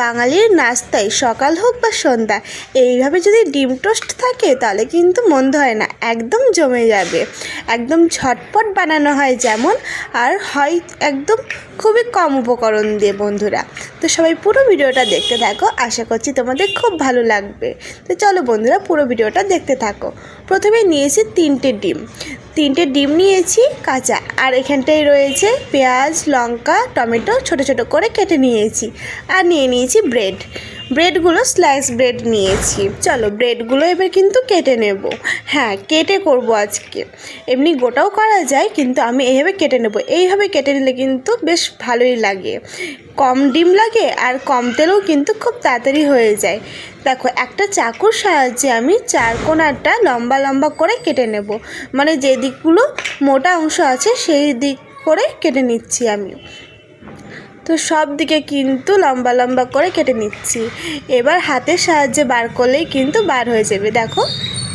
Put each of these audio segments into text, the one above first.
বাঙালির নাস্তায় সকাল হোক বা সন্ধ্যা এইভাবে যদি ডিম টোস্ট থাকে তাহলে কিন্তু মন্দ হয় না, একদম জমে যাবে। একদম ঝটপট বানানো হয় যেমন, আর হয় একদম খুবই কম উপকরণ দিয়ে বন্ধুরা। তো সবাই পুরো ভিডিওটা দেখতে থাকো, আশা করছি তোমাদের খুব ভালো লাগবে। তো চলো বন্ধুরা, পুরো ভিডিওটা দেখতে থাকো। প্রথমে নিয়েছি তিনটে ডিম নিয়েছি কাঁচা, আর এখানটায় রয়েছে পেঁয়াজ, লঙ্কা, টমেটো ছোট ছোট করে কেটে নিয়েছি। আর নিয়ে নিয়েছি ব্রেডগুলো স্লাইস ব্রেড নিয়েছি। চলো ব্রেডগুলো এবার কিন্তু কেটে নেব। হ্যাঁ, কেটে করব আজকে। এমনি গোটাও করা যায়, কিন্তু আমি এইভাবে কেটে নেব। এইভাবে কেটে নিলে কিন্তু বেশ ভালোই লাগে, কম ডিম লাগে আর কম তেলেও কিন্তু খুব তাড়াতাড়ি হয়ে যায়। দেখো, একটা চাকুর সাহায্যে আমি চার কোণাটা লম্বা লম্বা করে কেটে নেব, মানে যে দিকগুলো মোটা অংশ আছে সেই দিক করে কেটে নিচ্ছি আমি। তো সব দিকে কিন্তু লম্বা লম্বা করে কেটে নিচ্ছি। এবার হাতের সাহায্যে বার করলেই কিন্তু বার হয়ে যাবে। দেখো,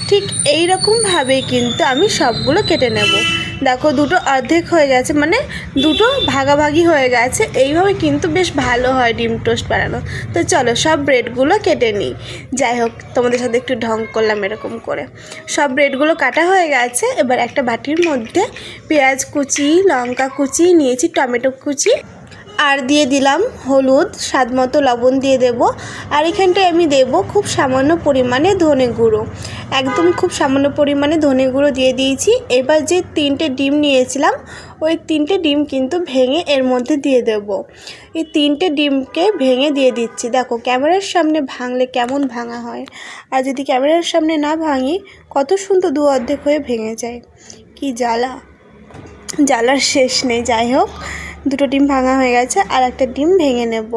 ঠিক এই রকমভাবেই কিন্তু আমি সবগুলো কেটে নেব। দেখো, দুটো অর্ধেক হয়ে গেছে, মানে দুটো ভাগাভাগি হয়ে গেছে। এইভাবে কিন্তু বেশ ভালো হয় ডিম টোস্ট বানানো। তো চলো সব ব্রেডগুলো কেটে নিই। যাই হোক, তোমাদের সাথে একটু ঢং করলাম এরকম করে। সব ব্রেডগুলো কাটা হয়ে গেছে। এবার একটা বাটির মধ্যে পেঁয়াজ কুচি, লঙ্কা কুচি নিয়েছি, টমেটো কুচি, আর দিয়ে দিলাম হলুদ, স্বাদ মতো লবণ দিয়ে দেব। আর এখানটায় আমি দেব খুব সামান্য পরিমাণে ধনে গুঁড়ো, একদম খুব সামান্য পরিমাণে ধনে গুঁড়ো দিয়ে দিয়েছি। এবার যে 3টে ডিম নিয়েছিলাম, ওই 3টে ডিম কিন্তু ভেঙে এর মধ্যে দিয়ে দেব। এই 3টে ডিমকে ভেঙে দিয়ে দিচ্ছি। দেখো, ক্যামেরার সামনে ভাঙলে কেমন ভাঙা হয়, আর যদি ক্যামেরার সামনে না ভাঙি কত সুন্দর দু অর্ধেক হয়ে ভেঙে যায়। কি জ্বালার শেষ নেই। যাই হোক, দুটো ডিম ভাঙা হয়ে গেছে, আর একটা ডিম ভেঙে নেব।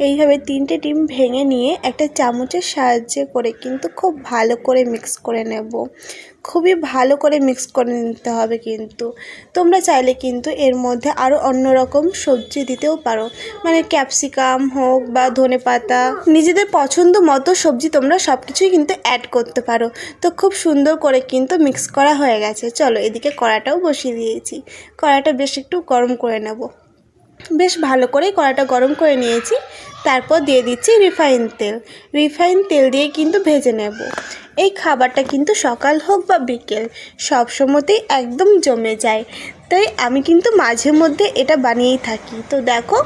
এইভাবে 3টে ডিম ভেঙে নিয়ে একটা চামচের সাহায্যে করে কিন্তু খুব ভালো করে মিক্স করে নেব। খুবই ভালো করে মিক্স করে নিতে হবে। কিন্তু তোমরা চাইলে কিন্তু এর মধ্যে আরও অন্য রকম সবজি দিতেও পারো, মানে ক্যাপসিকাম হোক বা ধনেপাতা, নিজেদের পছন্দ মতো সবজি তোমরা সব কিছুই কিন্তু অ্যাড করতে পারো। তো খুব সুন্দর করে কিন্তু মিক্স করা হয়ে গেছে। চলো এদিকে কড়াটাও বসিয়ে দিয়েছি। কড়াটা বেশ একটু গরম করে নেব। বেশ ভালো করেই কড়াটা গরম করে নিয়েছি। তারপর দিয়ে দিচ্ছি রিফাইন তেল দিয়ে কিন্তু ভেজে নেব। এই খাবারটা কিন্তু সকাল হোক বা বিকেল সব সময়তেই একদম জমে যায়, তাই আমি কিন্তু মাঝে মধ্যে এটা বানিয়েই থাকি। তো দেখো,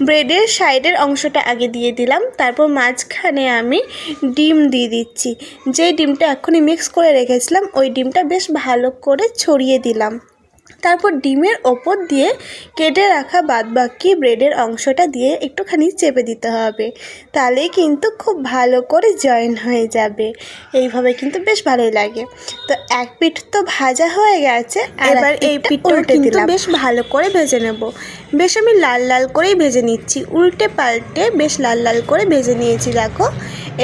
ব্রেডের সাইডের অংশটা আগে দিয়ে দিলাম, তারপর মাঝখানে আমি ডিম দিয়ে দিচ্ছি। যে ডিমটা এখনই মিক্স করে রেখেছিলাম ওই ডিমটা বেশ ভালো করে ছড়িয়ে দিলাম। তারপর ডিমের ওপর দিয়ে কেটে রাখা বাদবাকি ব্রেডের অংশটা দিয়ে একটুখানি চেপে দিতে হবে, তাহলেই কিন্তু খুব ভালো করে জয়েন হয়ে যাবে। এইভাবে কিন্তু বেশ ভালোই লাগে। তো এক পিঠ তো ভাজা হয়ে গেছে, এবার এই পিঠটাও কিন্তু বেশ ভালো করে ভেজে নেব। বেশ আমি লাল লাল করেই ভেজে নিচ্ছি, উল্টে পাল্টে বেশ লাল লাল করে ভেজে নিয়েছি। দেখো,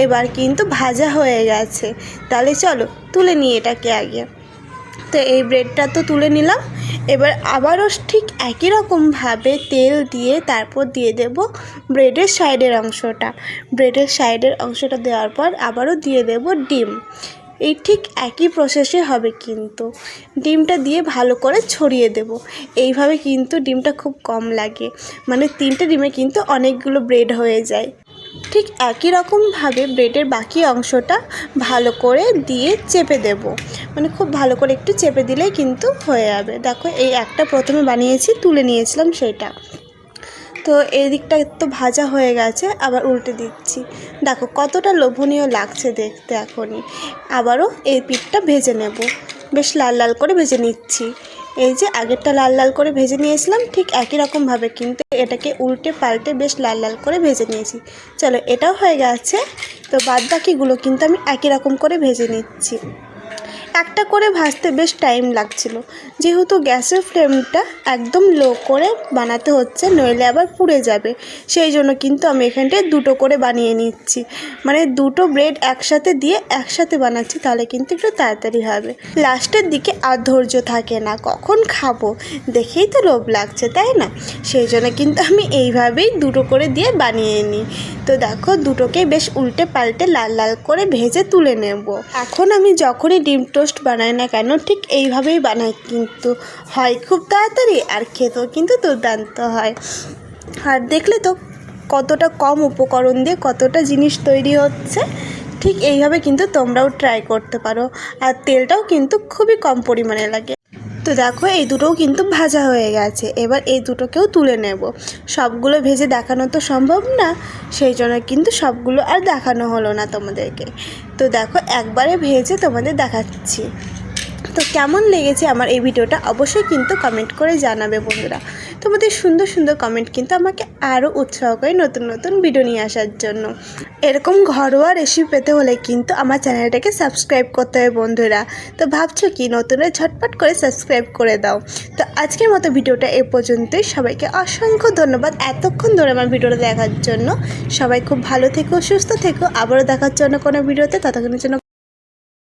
এবার কিন্তু ভাজা হয়ে গেছে। তাহলে চলো তুলে নিই এটাকে আগে। তো এই ব্রেডটা তো তুলে নিলাম। এবার আবারও ঠিক একই রকমভাবে তেল দিয়ে তারপর দিয়ে দেব ব্রেডের সাইডের অংশটা দেওয়ার পর আবারও দিয়ে দেব ডিম। এই ঠিক একই প্রসেসে হবে, কিন্তু ডিমটা দিয়ে ভালো করে ছড়িয়ে দেব। এইভাবে কিন্তু ডিমটা খুব কম লাগে, মানে 3টে ডিমে কিন্তু অনেকগুলো ব্রেড হয়ে যায়। ঠিক একই রকমভাবে ব্রেডের বাকি অংশটা ভালো করে দিয়ে চেপে দেব, মানে খুব ভালো করে একটু চেপে দিলেই কিন্তু হয়ে যাবে। দেখো, এই একটা প্রথমে বানিয়েছি, তুলে নিয়েছিলাম সেটা। তো এই দিকটা তো ভাজা হয়ে গেছে, আবার উল্টে দিচ্ছি। দেখো কতটা লোভনীয় লাগছে দেখতে। এখনই আবারও এই পিঠটা ভেজে নেব, বেশ লাল লাল করে ভেজে নিচ্ছি। এই যে আগেরটা লাল লাল করে ভেজে নিয়েছিলাম, ঠিক একই রকমভাবে কিন্তু এটাকে উল্টে পাল্টে বেশ লাল লাল করে ভেজে নিয়েছি। চলো এটাও হয়ে গেছে। তো বাদবাকিগুলো কিন্তু আমি একই রকম করে ভেজে নিচ্ছি। একটা করে ভাজতে বেশ টাইম লাগছিল, যেহেতু গ্যাসের ফ্লেমটা একদম লো করে বানাতে হচ্ছে, নইলে আবার পুড়ে যাবে। সেই জন্য কিন্তু আমি এখানটায় দুটো করে বানিয়ে নিচ্ছি, মানে দুটো ব্রেড একসাথে দিয়ে একসাথে বানাচ্ছি, তাহলে কিন্তু একটু তাড়াতাড়ি হবে। লাস্টের দিকে আর ধৈর্য থাকে না, কখন খাবো দেখেই তো লোভ লাগছে, তাই না? সেই জন্য কিন্তু আমি এইভাবেই দুটো করে দিয়ে বানিয়ে নিই। তো দেখো, দুটোকে বেশ উল্টে পাল্টে লাল লাল করে ভেজে তুলে নেব। এখন আমি যখনই ডিম টোস্ট বানাই না কেন ঠিক এইভাবেই বানাই, কিন্তু হয় খুব তাড়াতাড়ি আর খেতেও কিন্তু দুর্দান্ত হয়। আর দেখলে তো কতটা কম উপকরণ দিয়ে কতটা জিনিস তৈরি হচ্ছে। ঠিক এইভাবে কিন্তু তোমরাও ট্রাই করতে পারো। আর তেলটাও কিন্তু খুবই কম পরিমাণে লাগে। তো দেখো এই দুটোও কিন্তু ভাজা হয়ে গেছে। এবার এই দুটোকেও তুলে নেব। সবগুলো ভেজে দেখানো তো সম্ভব না, সেই জন্য কিন্তু সবগুলো আর দেখানো হলো না তোমাদেরকে। তো দেখো একবারে ভেজে তোমাদের দেখাচ্ছি। তো কেমন লেগেছে আমার এই ভিডিওটা অবশ্যই কিন্তু কমেন্ট করে জানাবে বন্ধুরা। তোমাদের সুন্দর সুন্দর কমেন্ট কিন্তু আমাকে আরও উৎসাহ করে নতুন নতুন ভিডিও নিয়ে আসার জন্য। এরকম ঘরোয়া রেসিপি পেতে হলে কিন্তু আমার চ্যানেলটাকে সাবস্ক্রাইব করতে হবে বন্ধুরা। তো ভাবছো কি, নতুনরা ঝটপট করে সাবস্ক্রাইব করে দাও। তো আজকের মতো ভিডিওটা এ পর্যন্তই। সবাইকে অসংখ্য ধন্যবাদ এতক্ষণ ধরে আমার ভিডিওটা দেখার জন্য। সবাই খুব ভালো থেকো, সুস্থ থেকো। আবারও দেখার জন্য কোনো ভিডিওতে, ততক্ষণের জন্য